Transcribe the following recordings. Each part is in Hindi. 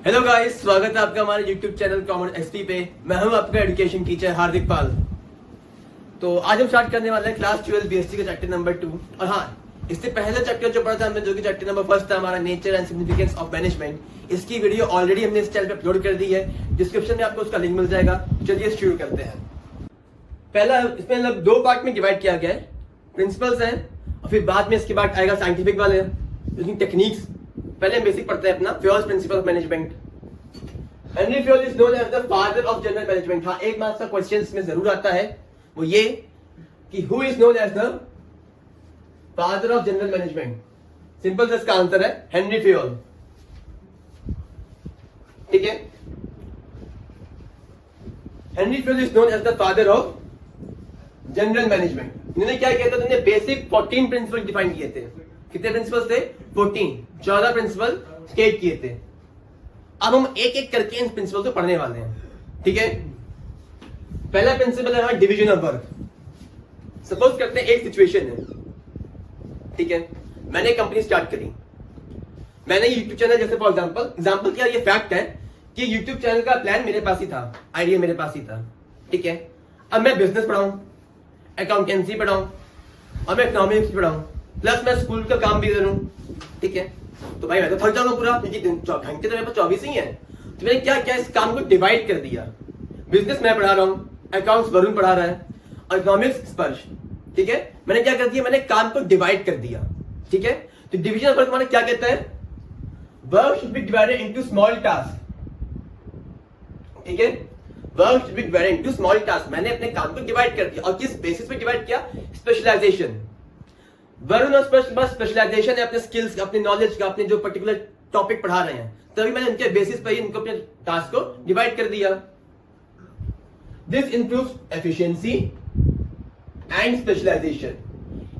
हेलो गाइस, स्वागत है आपका हमारे YouTube चैनल कॉमन एसपी पे। मैं हूं आपका एजुकेशन टीचर हार्दिक पाल। तो आज हम स्टार्ट करने वाले हैं क्लास 12 बीएससी का चैप्टर नंबर 2। और हाँ, इससे पहले चैप्टर जो पढ़ा था हमने, जो कि चैप्टर नंबर 1 था हमारा, nature and significance of management, इसकी वीडियो ऑलरेडी हमने इस चैनल पे अपलोड कर दी है। डिस्क्रिप्शन में आपको उसका लिंक मिल जाएगा। चलिए शुरू करते हैं। पहला इसमें मतलब 2 पार्ट में डिवाइड किया गया है। प्रिंसिपल्स हैं और फिर बाद में इसके बाद आएगा साइंटिफिक वाले टेक्निक्स। पहले हम बेसिक पढ़ते हैं अपना first principle of management. Henri Fayol is known as the father of general management. हाँ, एक मार्क्स का क्वेश्चन में जरूर आता है, वो ये कि who is known as the father of general management. Simple सा इसका आंसर है हेनरी फ्योल। ठीक है, Henri Fayol is known as the father of general management. इन्होंने क्या किया था, उन्होंने बेसिक 14 प्रिंसिपल डिफाइन किए थे। कितने प्रिंसिपल्स थे? 14 प्रिंसिपल स्टेट किए थे। अब हम एक एक करके इन प्रिंसिपल को पढ़ने वाले हैं। ठीक है, पहला प्रिंसिपल है डिवीजन ऑफ वर्क। सपोज करते हैं एक सिचुएशन है, ठीक है, मैंने एक कंपनी स्टार्ट करी, मैंने यूट्यूब चैनल, जैसे फॉर एग्जांपल क्या, ये फैक्ट है कि यूट्यूब चैनल का प्लान मेरे पास ही था, आइडिया मेरे पास ही था। ठीक है, अब मैं बिजनेस पढ़ाऊं, अकाउंटेंसी पढ़ाऊं और मैं इकोनॉमिक्स पढ़ाऊं, प्लस मैं स्कूल का काम भी करूं। ठीक है, तो भाई मैं तो थक जाऊंगा पूरा, क्योंकि घंटे तो मेरे पास 24 ही है। तो मैंने क्या क्या इस काम को डिवाइड कर दिया। बिजनेस मैं पढ़ा रहा हूँ, अकाउंट्स वरुण पढ़ा रहा है और इकोनॉमिक्स स्पर्श। ठीक है, मैंने क्या कर दिया, मैंने काम को डिवाइड कर दिया। ठीक है, तो डिवीजन ऑफ वर्क हमारा क्या कहता है, work should be divided into small task. ठीक है, work should be divided into small task. मैंने अपने काम को डिवाइड कर दिया और किस बेसिस पे डिवाइड किया, स्पेशलाइजेशन। वरुण और स्पर्श के पास स्पेशलाइजेशन है अपने स्किल्स का, अपने नॉलेज का, अपने जो पर्टिकुलर टॉपिक पढ़ा रहे हैं, तभी मैंने उनके बेसिस पर ही इनको अपने टास्क को डिवाइड कर दिया। This improves efficiency and specialisation.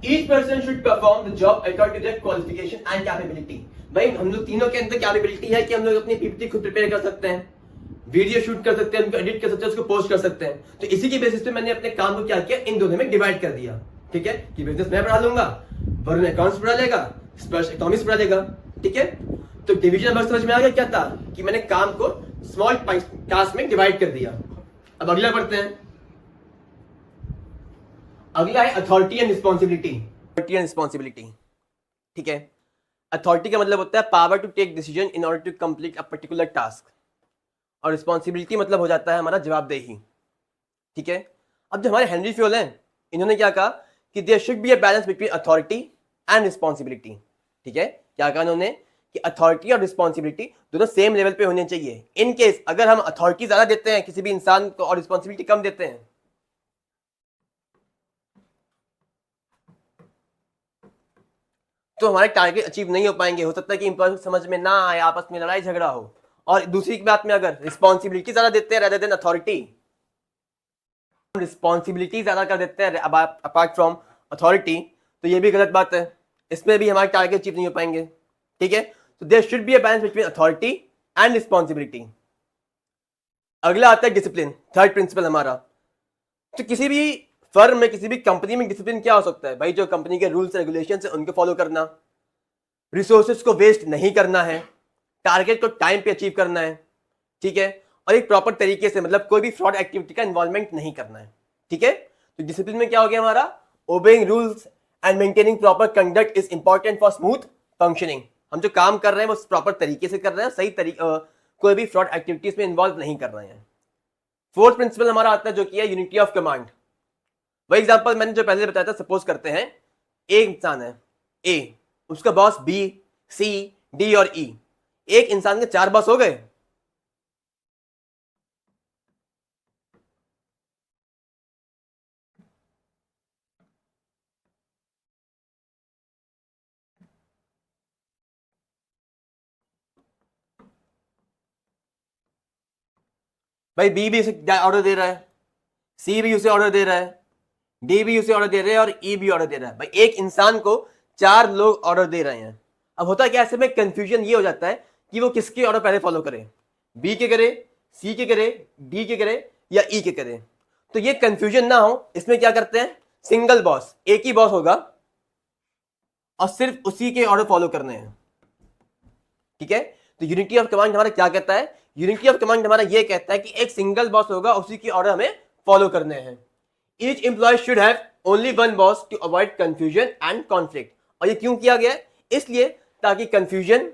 Each person should perform the job according to their qualification and capability. भाई हम लोग तीनों के अंदर कैपेबिलिटी है कि हम लोग अपनी पीपीटी खुद प्रिपेयर कर सकते हैं, वीडियो शूट कर सकते हैं, उनको एडिट कर सकते हैं, उसको पोस्ट कर सकते हैं। तो इसी के बेसिस पे मैंने अपने काम को क्या किया, इन दोनों में डिवाइड कर दिया। ठीक है, कि बिजनेस मैं पढ़ा लूंगा, वरुण अकाउंट्स पढ़ा लेगा, स्पर्श इकोनॉमिक्स पढ़ा लेगा। ठीक है, तो डिवीजन वर्क समझ में आ गया क्या था, कि मैंने काम को स्मॉल टास्क में डिवाइड कर दिया। अब अगला पढ़ते हैं। अगला है authority and responsibility. Authority and responsibility, ठीक है, अथॉरिटी का मतलब होता है power to take decision in order to complete a particular task, और रिस्पॉन्सिबिलिटी मतलब हो जाता है हमारा जवाबदेही। ठीक है, अब जो हमारे हेनरी फ्योल हैं, इन्होंने क्या कहा कि there should be a balance between authority and responsibility. ठीक है, क्या कहा उन्होंने कि अथॉरिटी और रिस्पॉन्सिबिलिटी दोनों सेम लेवल पे होने चाहिए। इन केस अगर हम अथॉरिटी ज्यादा देते हैं किसी भी इंसान को और रिस्पॉन्सिबिलिटी कम देते हैं, तो हमारे टारगेट अचीव नहीं हो पाएंगे। हो सकता है कि इंप्लॉय समझ में ना आए, आपस में लड़ाई झगड़ा हो। और दूसरी बात में अगर रिस्पॉन्सिबिलिटी ज्यादा देते हैं रेदर देन अथॉरिटी, रिस्पॉन्सिबिलिटी ज्यादा कर देते हैं अपार्ट फ्रॉम अथॉरिटी, तो ये भी गलत बात है। इसमें भी हमारे टारगेट अचीव नहीं हो पाएंगे। ठीक है, तो there should be a balance between authority and responsibility. अगला आता है डिसिप्लिन, थर्ड प्रिंसिपल हमारा। तो किसी भी फर्म में, किसी भी कंपनी में डिसिप्लिन क्या हो सकता है भाई, जो कंपनी के रूल्स रेगुलेशन है उनको फॉलो करना, रिसोर्सेज को वेस्ट नहीं करना है, टारगेट को टाइम पे अचीव करना है। ठीक है, और एक प्रॉपर तरीके से, मतलब कोई भी फ्रॉड एक्टिविटी का इन्वॉल्वमेंट नहीं करना है। ठीक है, तो डिसिप्लिन में क्या हो गया हमारा, obeying rules and maintaining proper conduct is important for smooth functioning. हम जो काम कर रहे हैं वो प्रॉपर तरीके से कर रहे हैं, सही तरीके, कोई भी फ्रॉड एक्टिविटीज में इन्वॉल्व नहीं कर रहे हैं। फोर्थ प्रिंसिपल हमारा आता है जो कि है यूनिटी ऑफ कमांड। वही एग्जांपल मैंने जो पहले बताया था, सपोज करते हैं एक इंसान है ए, उसका बॉस बी, सी, डी और ई। एक इंसान के 4 बॉस हो गए। भाई बी भी उसे ऑर्डर दे रहा है, सी भी उसे ऑर्डर दे रहा है, डी भी उसे ऑर्डर दे रहे हैं और ई भी ऑर्डर दे रहा है। भाई एक इंसान को 4 लोग ऑर्डर दे रहे हैं। अब होता क्या, ऐसे में कंफ्यूजन ये हो जाता है कि वो किसके ऑर्डर पहले फॉलो करे, बी के करे, सी के करे, डी के करे या ई के करे। तो ये कंफ्यूजन ना हो, इसमें क्या करते हैं, सिंगल बॉस, एक ही बॉस होगा और सिर्फ उसी के ऑर्डर फॉलो करने हैं। ठीक है, तो यूनिटी ऑफ कमांड हमारा क्या कहता है? यूनिटी ऑफ कमांड हमारा ये कहता है कि एक सिंगल बॉस होगा, उसी की ऑर्डर हमें फॉलो करने हैं. Each employee should have only one boss to avoid confusion and conflict. और ये क्यों किया गया है? इसलिए ताकि कंफ्यूजन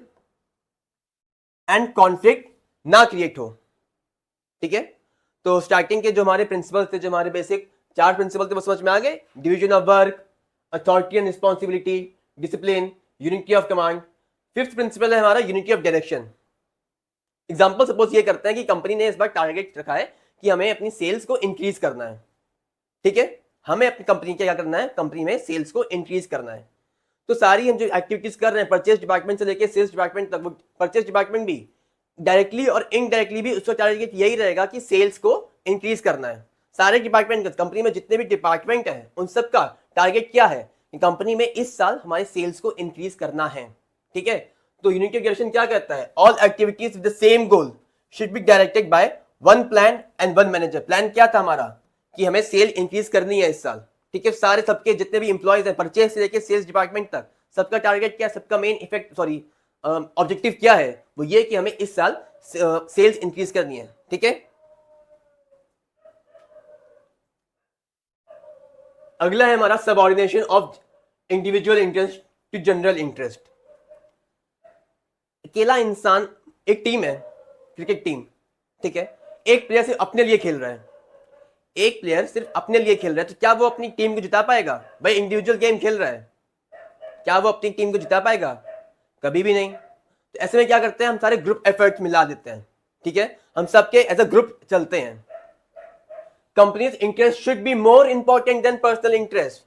एंड कॉन्फ्लिक्ट ना क्रिएट हो. ठीक है, तो स्टार्टिंग के जो हमारे प्रिंसिपल थे, जो हमारे बेसिक 4 प्रिंसिपल थे, वो समझ में आ गए. Division of work, authority and responsibility, discipline, unity of command. 5th principle है हमारा unity of direction. Example suppose ये करते हैं कि कंपनी ने इस बार टारगेट रखा है कि हमें अपनी सेल्स को इंक्रीज करना है. ठीक है, हमें अपनी कंपनी क्या करना है? कंपनी में सेल्स को इंक्रीज करना है. तो सारी हम जो एक्टिविटीज कर रहे हैं, परचेज डिपार्टमेंट से लेकर सेल्स डिपार्टमेंट तक, वो परचेज डिपार्टमेंट भी डायरेक्टली और इनडायरेक्टली भी उसका टारगेट यही रहेगा कि सेल्स को इंक्रीज करना है. सारे डिपार्टमेंट, कंपनी में जितने भी डिपार्टमेंट हैं, उन सब का टारगेट क्या है कि कंपनी में इस साल हमारे सेल्स को इंक्रीज करना है. ठीक है, तो यूनिटी ऑफ डायरेक्शन क्या कहता है? All activities with the same goal should be directed by one plan and one manager. Plan क्या था हमारा? कि हमें सेल इंक्रीज करनी है इस साल. ठीक है, सारे सबके जितने भी इंप्लॉइज हैं, परचेज से लेकर सेल्स डिपार्टमेंट तक, सबका टारगेट क्या है? सबका मेन ऑब्जेक्टिव क्या है? वो ये कि हमें इस साल सेल्स इंक्रीज करनी है. ठीक है, अगला है हमारा subordination of individual interest to general interest. अकेला इंसान, एक टीम है, क्रिकेट टीम. ठीक है, एक प्लेयर सिर्फ अपने लिए खेल रहा है. एक प्लेयर सिर्फ अपने लिए खेल रहा है, तो क्या वो अपनी टीम को जिता पाएगा? भाई इंडिविजुअल गेम खेल रहा है, क्या वो अपनी टीम को जिता पाएगा? कभी भी नहीं. तो ऐसे में क्या करते हैं? हम सारे ग्रुप एफर्ट मिला देते हैं. ठीक है, हम सबके एज अ ग्रुप चलते हैं. Company's interest should be more important than personal interest.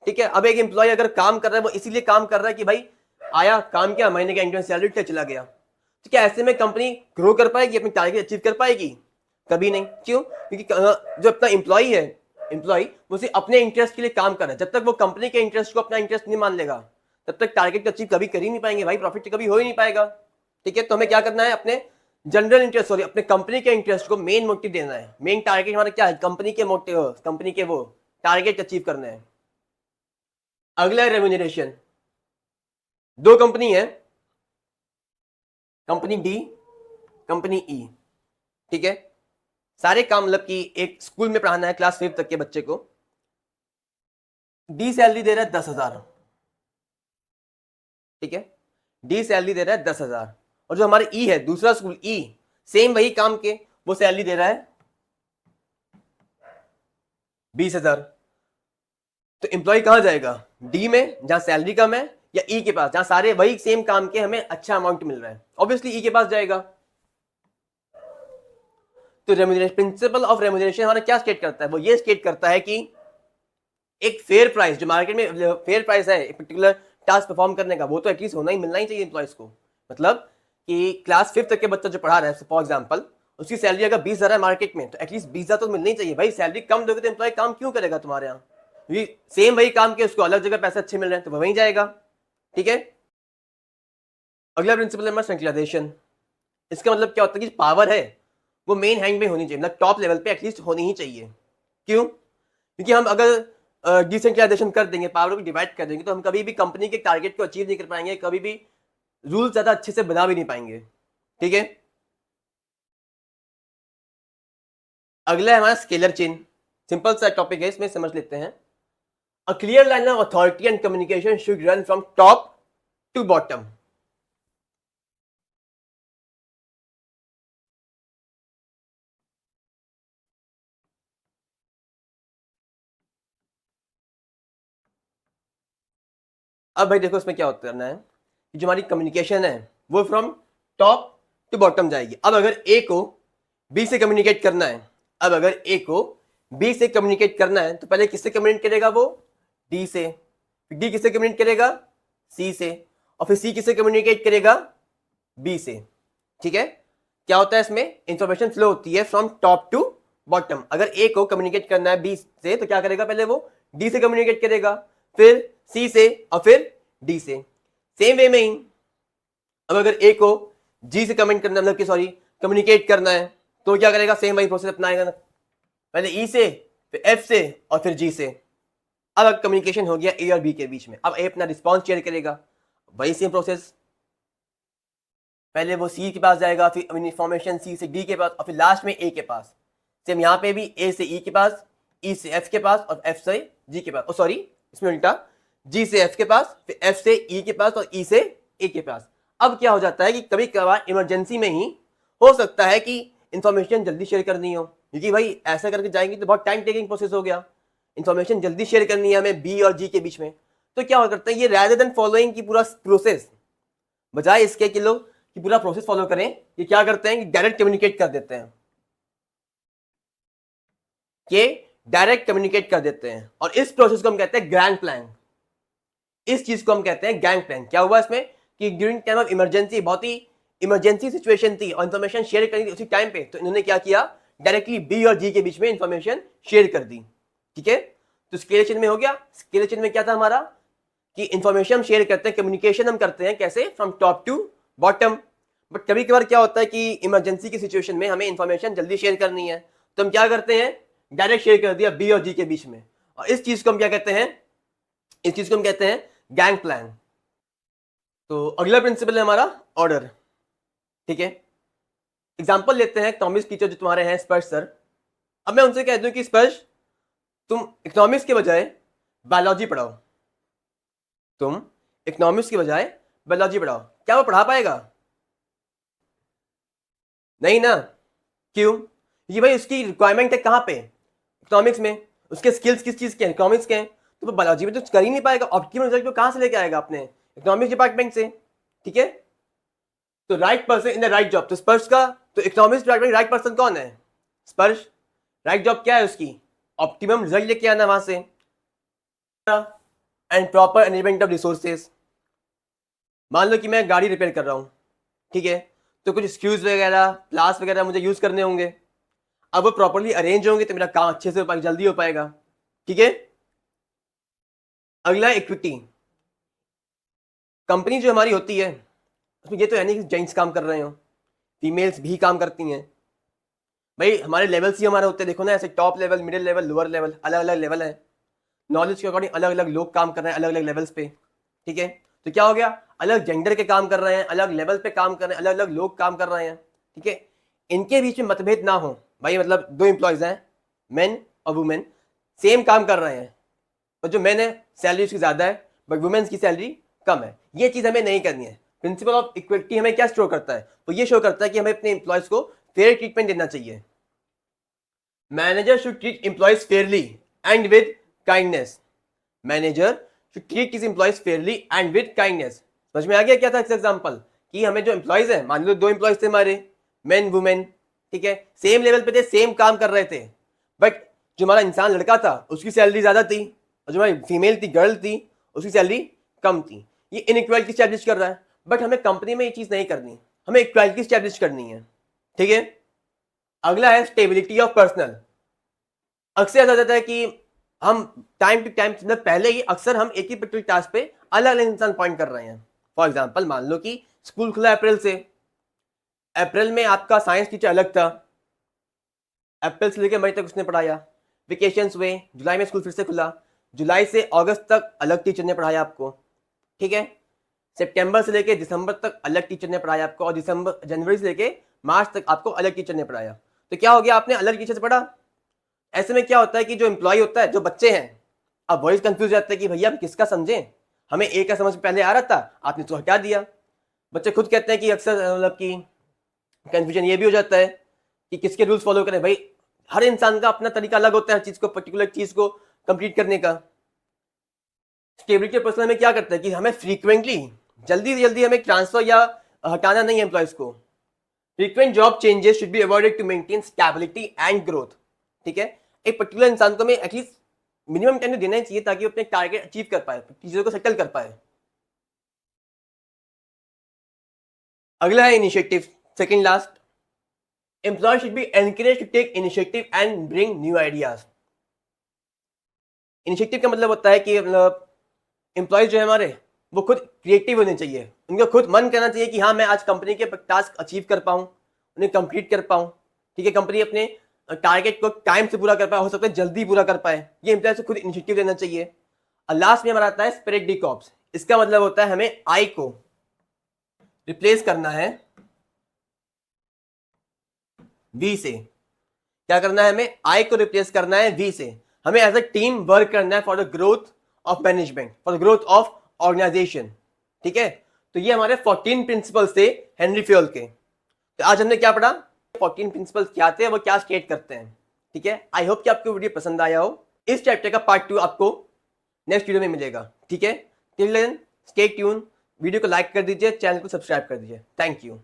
ठीक है, अब एक एम्प्लॉय अगर काम कर रहा है, वो इसीलिए काम कर रहा है कि भाई आया, काम किया, महीने का इंटरेस्ट सैलरी क्या चला गया. तो क्या ऐसे में कंपनी ग्रो कर पाएगी, अपनी टारगेट अचीव कर पाएगी? कभी नहीं. क्यों? क्योंकि जो अपना एम्प्लॉय वो सिर्फ अपने इंटरेस्ट के लिए काम कर रहा है. जब तक वो कंपनी के इंटरेस्ट को अपना इंटरेस्ट नहीं मान लेगा, तब तक टारगेट अचीव कभी कर ही नहीं पाएंगे भाई, प्रॉफिट कभी हो ही नहीं पाएगा. ठीक है, तो हमें क्या करना है? अपने जनरल इंटरेस्ट, सॉरी अपने कंपनी के इंटरेस्ट को मेन मोटिव देना है. मेन टारगेट हमारा क्या है? कंपनी के मोटिव, कंपनी के वो टारगेट अचीव करने हैं. अगला है रेम्यूनरेशन. 2 कंपनी है, कंपनी डी, कंपनी ई. ठीक है, सारे काम मतलब कि एक स्कूल में पढ़ाना है क्लास 5 तक के बच्चे को. डी सैलरी दे रहा है 10,000. ठीक है, डी सैलरी दे रहा है 10,000. और जो हमारे ई है, दूसरा स्कूल ई, सेम वही काम के, वो सैलरी दे रहा है 20,000. तो एम्प्लॉय कहां जाएगा? डी में, जहां सैलरी कम है, या ई के पास, जहां सारे वही सेम काम के हमें अच्छा अमाउंट मिल रहा है? ऑब्वियसली ई के पास जाएगा. तो रेम्यूनरेशन, प्रिंसिपल ऑफ रेम्यूनरेशन हमारा क्या स्टेट करता है? वो ये स्टेट करता है कि एक फेयर प्राइस, जो मार्केट में फेयर प्राइस है एक पर्टिकुलर टास्क परफॉर्म करने का, वो तो एटलीस्ट होना ही, मिलना ही चाहिए एम्प्लॉयज को. मतलब कि क्लास 5 तक के बच्चा जो पढ़ा रहा है, फॉर एग्जांपल, उसकी सैलरी अगर 20,000 है मार्केट में, तो एटलीस्ट 20,000 तो मिलनी चाहिए भाई. सैलरी कम दोगे तो एम्प्लॉय काम क्यों करेगा तुम्हारे यहाँ? सेम वही काम के, उसको अलग जगह पैसे अच्छे मिल रहे हैं, तो वो वहीं जाएगा. ठीक है, अगला प्रिंसिपल है सेंट्रलाइजेशन. इसका मतलब क्या होता है कि पावर है वो मेन हैंड में होनी चाहिए, मतलब टॉप लेवल पे एटलीस्ट होनी ही चाहिए. क्यों? क्योंकि हम अगर डिसेंट्रलाइजेशन कर देंगे, पावर को डिवाइड कर देंगे, तो हम कभी भी कंपनी के टारगेट को अचीव नहीं कर पाएंगे, कभी भी रूल ज्यादा अच्छे से बना भी नहीं पाएंगे. ठीक है, अगला है हमारा स्केलर चेन. सिंपल सा टॉपिक है, इसमें समझ लेते हैं. A clear line of authority and communication should run from top to bottom. अब भाई देखो इसमें क्या होता करना है कि जो हमारी कम्युनिकेशन है वो फ्रॉम टॉप टू बॉटम जाएगी. अब अगर ए को बी से कम्युनिकेट करना है, अब अगर ए को बी से कम्युनिकेट करना है, तो पहले किससे कम्युनिकेट करेगा? वो डी से. फिर डी किससे कम्युनिकेट करेगा? सी से. और फिर सी किससे कम्युनिकेट करेगा? बी से. ठीक है, क्या होता है इसमें? इंफॉर्मेशन फ्लो होती है फ्रॉम टॉप टू बॉटम. अगर ए को कम्युनिकेट करना है बी से, तो क्या करेगा? पहले वो डी से कम्युनिकेट करेगा, फिर सी से, और फिर डी से. सेम वे में ही अब अगर ए को जी से कमेंट करना, मतलब कि सॉरी कम्युनिकेट करना है, तो क्या करेगा? सेम वही प्रोसेस अपनाएगा, पहले ई से, फिर एफ से, और फिर जी से. अब कम्युनिकेशन हो गया ए और बी के बीच में. अब ए अपना रिस्पॉन्स शेयर करेगा, वही सेम प्रोसेस. पहले वो सी के पास जाएगा, फिर इंफॉर्मेशन सी से डी के पास, और फिर लास्ट में ए के पास। सेम यहाँ पे भी ए से ई के पास, ई से एफ के पास, और एफ से जी के पास। सॉरी, इसमें उल्टा, जी से एफ के पास, फिर एफ से ई के पास, और ई से ए के पास। अब क्या हो जाता है कि कभी कभार इमरजेंसी में ही हो सकता है कि इंफॉर्मेशन जल्दी शेयर करनी हो, क्योंकि भाई ऐसा करके जाएंगे तो बहुत टाइम टेकिंग प्रोसेस हो गया। इंफॉर्मेशन जल्दी शेयर करनी है हमें बी और जी के बीच में, तो क्या हो करता है ये रैदर देन फॉलोइंग की पूरा प्रोसेस, बजाय इसके कि लोग कि पूरा प्रोसेस फॉलो करें, ये क्या करते हैं कि डायरेक्ट कम्युनिकेट कर देते हैं, कि डायरेक्ट कम्युनिकेट कर देते हैं। और इस प्रोसेस को हम कहते हैं गैंग प्लान। इस चीज को हम कहते हैं गैंग प्लान। क्या हुआ इसमें कि ड्यूरिंग टाइम ऑफ इमरजेंसी, बहुत ही इमरजेंसी सिचुएशन थी और इन्फॉर्मेशन शेयर करनी थी उसी टाइम पे, तो इन्होंने क्या किया, डायरेक्टली बी और जी के बीच में इंफॉर्मेशन शेयर कर दी। ठीक है, तो स्केल चेन में हो गया। स्केल चेन में क्या था हमारा कि इंफॉर्मेशन हम शेयर करते हैं, कम्युनिकेशन हम करते हैं कैसे, from top to bottom. But कभी कभार क्या होता है कि इमरजेंसी की सिचुएशन में हमें इंफॉर्मेशन जल्दी शेयर करनी है, तो हम क्या करते हैं, डायरेक्ट शेयर कर दिया बी और जी के बीच में। और इस चीज को हम क्या कहते हैं, इस चीज को हम कहते हैं गैंग प्लान। तो अगला प्रिंसिपल है हमारा ऑर्डर। ठीक है, एग्जांपल लेते हैं इकोनॉमिक्स टीचर जो तुम्हारे हैं स्पर्श सर। अब मैं उनसे कह दूं कि स्पर्श तुम इकोनॉमिक्स के बजाय बायोलॉजी पढ़ाओ, तुम इकोनॉमिक्स के बजाय बायोलॉजी पढ़ाओ, क्या वो पढ़ा पाएगा? नहीं ना। क्यों? ये भाई उसकी रिक्वायरमेंट है कहाँ पे, इकोनॉमिक्स में। उसके स्किल्स किस चीज के हैं, इकोनॉमिक्स के हैं। तो वो बायोलॉजी में तो कर ही नहीं पाएगा। ऑप्टिमम रिजल्ट को कहाँ से लेके आएगा अपने इकोनॉमिक्स डिपार्टमेंट से? ठीक है, तो right person in the right job. तो स्पर्श का तो इकोनॉमिक्स डिपार्टमेंट राइट पर्सन कौन है? स्पर्श। राइट जॉब क्या है उसकी? ऑप्टिमम रिजल्ट लेके आना वहां से, and proper management of resources. मान लो कि मैं गाड़ी रिपेयर कर रहा हूँ, ठीक है, तो कुछ स्क्रूज वगैरह, प्लास वगैरह मुझे यूज करने होंगे। अब वो प्रॉपरली अरेंज होंगे तो मेरा काम अच्छे से हो पाएगा, जल्दी हो पाएगा। ठीक है, अगला इक्विटी। कंपनी जो हमारी होती है उसमें ये तो है नहीं कि जेंट्स काम कर रहे हो, फीमेल्स भी काम करती हैं। भाई हमारे लेवल्स ही हमारे होते हैं, देखो ना, ऐसे top level, middle level, lower level, अलग अलग लेवल है। नॉलेज के अकॉर्डिंग अलग अलग लोग काम कर रहे हैं अलग अलग लेवल्स पे। ठीक है, तो क्या हो गया, अलग जेंडर के काम कर रहे हैं, अलग लेवल पे काम कर रहे हैं, अलग अलग लोग काम कर रहे हैं। ठीक है, इनके बीच में मतभेद ना हो भाई, मतलब दो एम्प्लॉयज हैं, मेन और वुमेन, सेम काम कर रहे हैं, और जो मैन है सैलरी उसकी ज्यादा है बट वुमेन्स की सैलरी कम है, ये चीज हमें नहीं करनी है। प्रिंसिपल ऑफ इक्विटी हमें क्या शो करता है, तो ये शो करता है कि हमें अपने एम्प्लॉयज को फेयर ट्रीटमेंट देना चाहिए। Manager should treat employees Fairlie and with kindness. Manager should treat his employees Fairlie and with kindness. समझ में आ गया क्या था एग्जांपल, कि हमें जो एम्प्लॉयज है, मान लो दो एम्प्लॉयज थे हमारे, मेन वुमेन, ठीक है, सेम लेवल पे थे, सेम काम कर रहे थे, बट जो हमारा इंसान लड़का था उसकी सैलरी ज्यादा थी, और जो हमारी फीमेल थी, गर्ल थी, उसकी सैलरी कम थी। ये इनइक्वालिटी स्टैब्लिश कर रहा है, बट हमें कंपनी में ये चीज नहीं करनी, हमें इक्वालिटी स्टैब्लिश करनी है। ठीक है, अगला है स्टेबिलिटी ऑफ पर्सनल। अक्सर ऐसा होता है कि हम टाइम टू टाइम, पहले ही अक्सर हम एक ही पर्टिकुलर टास्क पे अलग अलग इंसान पॉइंट कर रहे हैं। फॉर एग्जाम्पल मान लो कि स्कूल खुला अप्रैल से, अप्रैल में आपका साइंस टीचर अलग था, अप्रैल से लेकर मई तक उसने पढ़ाया, वेकेशंस हुए, जुलाई में स्कूल फिर से खुला, जुलाई से अगस्त तक अलग टीचर ने पढ़ाया आपको। ठीक है, सितंबर से लेकर दिसंबर तक अलग टीचर ने पढ़ाया आपको, और जनवरी से लेकर मार्च तक आपको अलग टीचर ने पढ़ाया। तो क्या हो गया, आपने अलग टीचर से पढ़ा। ऐसे में क्या होता है कि जो एम्प्लॉय होता है, जो बच्चे हैं, अब वही कंफ्यूज जाते हैं कि भैया हम किसका समझें, हमें ए का समझ पहले आ रहा था, आपने तो हटा दिया। बच्चे खुद कहते हैं कि अक्सर मतलब कि कंफ्यूजन ये भी हो जाता है कि किसके रूल्स फॉलो करें। भाई हर इंसान का अपना तरीका अलग होता है हर चीज को, पर्टिकुलर चीज को कंप्लीट करने का। स्टेबिलिटी पर्सन में क्या करता है कि हमें फ्रीक्वेंटली, जल्दी से जल्दी हमें ट्रांसफर या हटाना नहीं है एम्प्लॉयज को। Frequent job changes should be avoided to maintain stability and growth. ठीक है, एक पर्टिकुलर इंसान को हमें एटलीस्ट मिनिमम टाइम देना ही चाहिए ताकि वो अपने टारगेट अचीव कर पाए, चीजों को सेटल कर पाए। अगला है initiative, second last. Employee should be encourage to take initiative and bring new ideas. Initiative का मतलब होता है कि मतलब एम्प्लॉयज जो है हमारे, वो खुद क्रिएटिव होने चाहिए, उनका खुद मन करना चाहिए कि हाँ मैं आज कंपनी के टास्क अचीव कर पाऊँ, उन्हें कंप्लीट कर पाऊँ। ठीक है, कंपनी अपने टारगेट को टाइम से पूरा कर पाए, हो सकता है जल्दी पूरा कर पाए, ये एम्प्लॉय से खुद इनिशिएटिव लेना चाहिए। और लास्ट में हमारा आता है स्पिरिट डी कॉप्स। इसका मतलब होता है हमें आई को रिप्लेस करना है वी से। क्या करना है हमें? आई को रिप्लेस करना है वी से। हमें एज अ टीम वर्क करना है for the growth of management, for the growth of organisation. ठीक है, तो ये हमारे 14 प्रिंसिपल्स थे हेनरी फ्योल के। तो आज हमने क्या पढ़ा? 14 प्रिंसिपल्स क्या थे, वो क्या स्टेट करते हैं। ठीक है, आई होप कि आपको वीडियो पसंद आया हो। इस चैप्टर का पार्ट 2 आपको नेक्स्ट वीडियो में मिलेगा। ठीक है, till then stay tune, video को लाइक कर दीजिए, चैनल को सब्सक्राइब कर दीजिए। Thank you.